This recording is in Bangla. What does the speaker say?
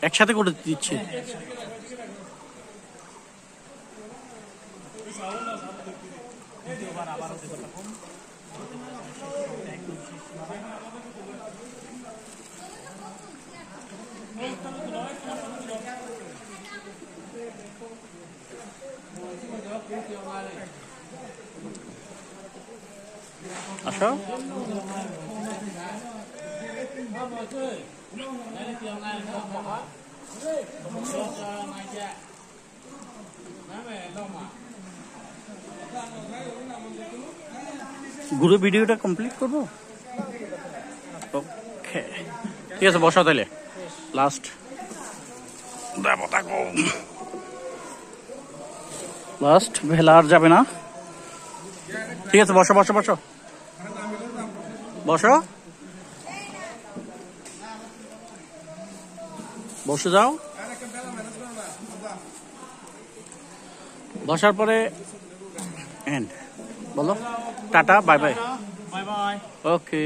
একসাথে করে দিচ্ছি। আসো। ঘুরে ভিডিওটা কমপ্লিট করবো। ওকে ঠিক আছে, বসাও তাহলে লাস্ট লাস্ট ভেলা আর যাবে না। ঠিক আছে, বসো বসো বসো বসো বসে যাও। বসার পরে এন্ড বলো টাটা বাই বাই। ওকে।